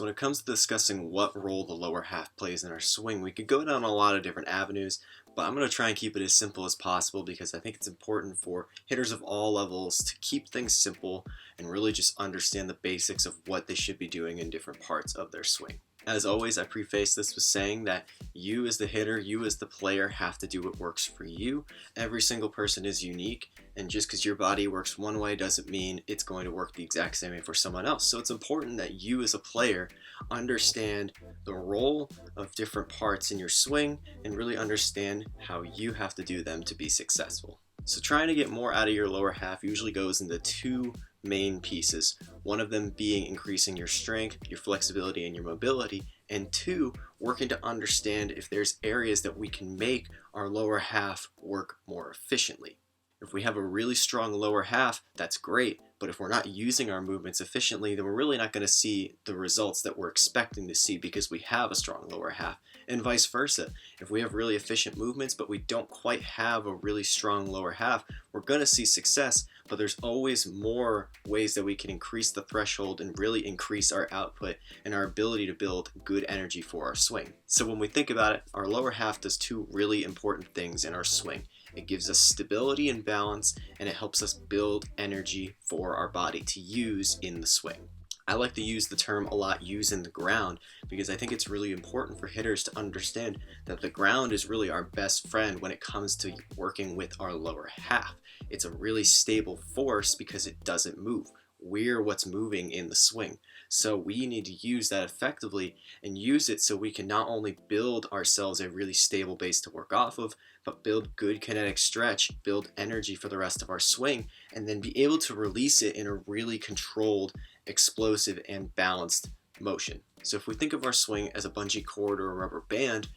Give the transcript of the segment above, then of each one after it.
So when it comes to discussing what role the lower half plays in our swing, we could go down a lot of different avenues, but I'm going to try and keep it as simple as possible because I think it's important for hitters of all levels to keep things simple and really just understand the basics of what they should be doing in different parts of their swing. As always, I preface this with saying that you as the hitter, you as the player have to do what works for you. Every single person is unique, and just because your body works one way doesn't mean it's going to work the exact same way for someone else. So it's important that you as a player understand the role of different parts in your swing and really understand how you have to do them to be successful. So trying to get more out of your lower half usually goes into two main pieces. One of them being increasing your strength, your flexibility, and your mobility, and two, working to understand if there's areas that we can make our lower half work more efficiently. If we have a really strong lower half, that's great, but if we're not using our movements efficiently, then we're really not going to see the results that we're expecting to see because we have a strong lower half, and vice versa. If we have really efficient movements, but we don't quite have a really strong lower half, we're going to see success, but there's always more ways that we can increase the threshold and really increase our output and our ability to build good energy for our swing. So when we think about it, our lower half does two really important things in our swing. It gives us stability and balance, and it helps us build energy for our body to use in the swing. I like to use the term a lot, use in the ground, because I think it's really important for hitters to understand that the ground is really our best friend when it comes to working with our lower half. It's a really stable force because it doesn't move. We're what's moving in the swing. So we need to use that effectively and use it so we can not only build ourselves a really stable base to work off of, but build good kinetic stretch, build energy for the rest of our swing, and then be able to release it in a really controlled, explosive, and balanced motion. So if we think of our swing as a bungee cord or a rubber band,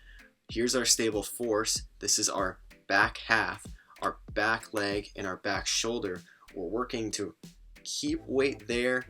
here's our stable force. This is our back half, our back leg, and our back shoulder. We're working to keep weight there,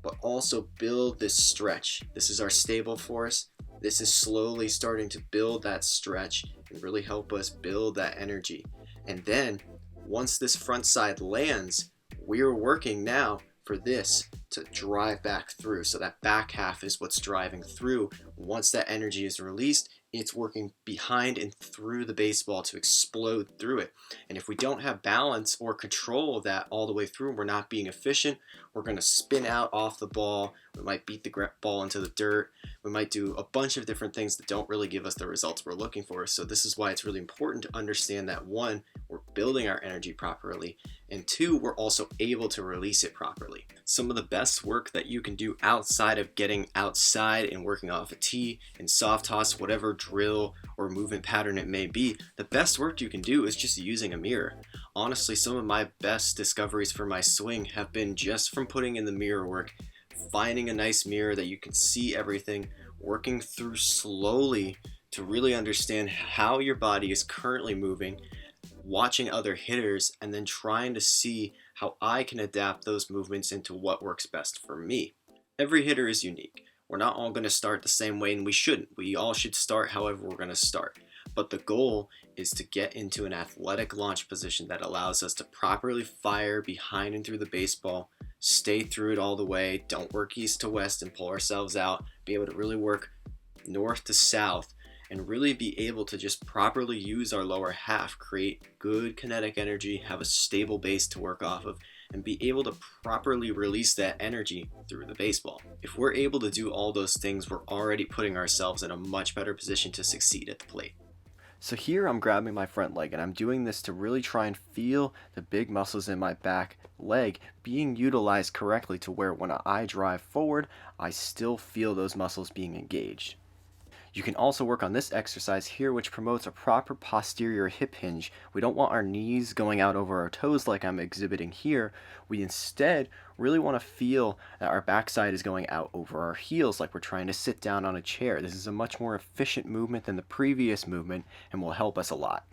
but also build this stretch. This is our stable force. This is slowly starting to build that stretch and really help us build that energy. And then once this front side lands, we're working now for this to drive back through. So that back half is what's driving through. Once that energy is released, it's working behind and through the baseball to explode through it. And if we don't have balance or control of that all the way through, we're not being efficient, we're going to spin out off the ball. We might beat the ball into the dirt. We might do a bunch of different things that don't really give us the results we're looking for. So this is why it's really important to understand that one, we're building our energy properly, and two, we're also able to release it properly. Some of the best work that you can do outside of getting outside and working off a tee and soft toss, whatever drill or movement pattern it may be, the best work you can do is just using a mirror. Honestly, some of my best discoveries for my swing have been just from putting in the mirror work, finding a nice mirror that you can see everything, working through slowly to really understand how your body is currently moving, watching other hitters, and then trying to see how I can adapt those movements into what works best for me. Every hitter is unique. We're not all going to start the same way, and we shouldn't. We all should start however we're going to start. But the goal is to get into an athletic launch position that allows us to properly fire behind and through the baseball, stay through it all the way, don't work east to west and pull ourselves out, be able to really work north to south, and really be able to just properly use our lower half, create good kinetic energy, have a stable base to work off of, and be able to properly release that energy through the baseball. If we're able to do all those things, we're already putting ourselves in a much better position to succeed at the plate. So here I'm grabbing my front leg, and I'm doing this to really try and feel the big muscles in my back leg being utilized correctly to where when I drive forward, I still feel those muscles being engaged. You can also work on this exercise here, which promotes a proper posterior hip hinge. We don't want our knees going out over our toes like I'm exhibiting here. We instead really want to feel that our backside is going out over our heels like we're trying to sit down on a chair. This is a much more efficient movement than the previous movement and will help us a lot.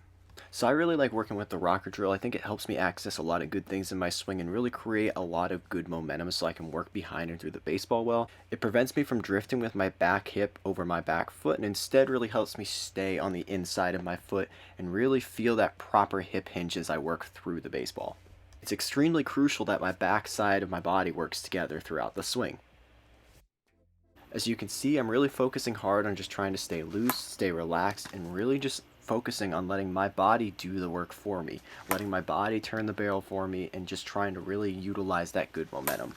So I really like working with the rocker drill. I think it helps me access a lot of good things in my swing and really create a lot of good momentum so I can work behind and through the baseball well. It prevents me from drifting with my back hip over my back foot and instead really helps me stay on the inside of my foot and really feel that proper hip hinge as I work through the baseball. It's extremely crucial that my back side of my body works together throughout the swing. As you can see, I'm really focusing hard on just trying to stay loose, stay relaxed, and really just focusing on letting my body do the work for me, letting my body turn the barrel for me, and just trying to really utilize that good momentum.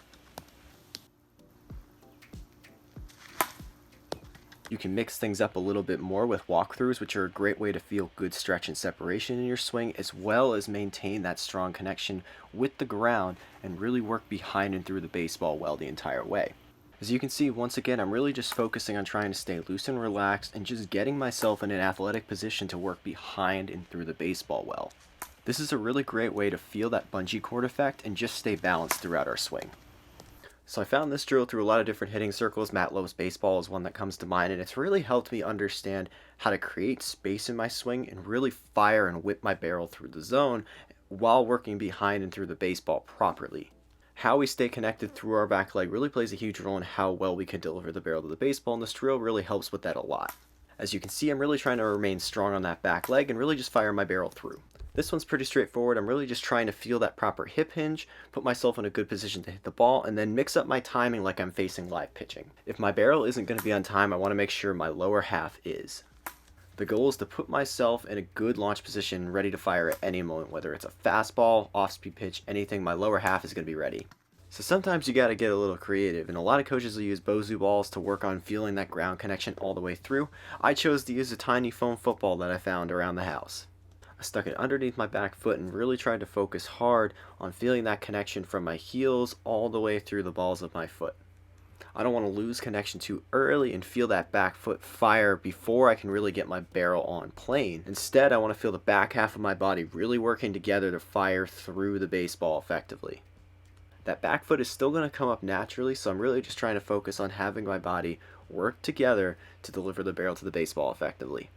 You can mix things up a little bit more with walkthroughs, which are a great way to feel good stretch and separation in your swing, as well as maintain that strong connection with the ground and really work behind and through the baseball well the entire way. As you can see, once again, I'm really just focusing on trying to stay loose and relaxed and just getting myself in an athletic position to work behind and through the baseball well. This is a really great way to feel that bungee cord effect and just stay balanced throughout our swing. So I found this drill through a lot of different hitting circles. Matt Lowe's baseball is one that comes to mind, and it's really helped me understand how to create space in my swing and really fire and whip my barrel through the zone while working behind and through the baseball properly. How we stay connected through our back leg really plays a huge role in how well we can deliver the barrel to the baseball, and this drill really helps with that a lot. As you can see, I'm really trying to remain strong on that back leg and really just fire my barrel through. This one's pretty straightforward. I'm really just trying to feel that proper hip hinge, put myself in a good position to hit the ball, and then mix up my timing like I'm facing live pitching. If my barrel isn't going to be on time, I want to make sure my lower half is. The goal is to put myself in a good launch position, ready to fire at any moment, whether it's a fastball, off-speed pitch, anything, my lower half is going to be ready. So sometimes you got to get a little creative, and a lot of coaches will use Bosu balls to work on feeling that ground connection all the way through. I chose to use a tiny foam football that I found around the house. I stuck it underneath my back foot and really tried to focus hard on feeling that connection from my heels all the way through the balls of my foot. I don't want to lose connection too early and feel that back foot fire before I can really get my barrel on plane. Instead, I want to feel the back half of my body really working together to fire through the baseball effectively. That back foot is still going to come up naturally, so I'm really just trying to focus on having my body work together to deliver the barrel to the baseball effectively.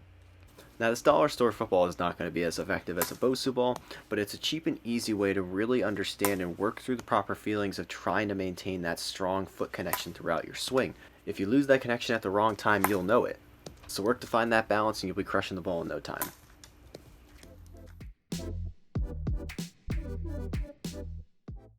Now, this dollar store football is not going to be as effective as a Bosu ball, but it's a cheap and easy way to really understand and work through the proper feelings of trying to maintain that strong foot connection throughout your swing. If you lose that connection at the wrong time, you'll know it. So work to find that balance and you'll be crushing the ball in no time.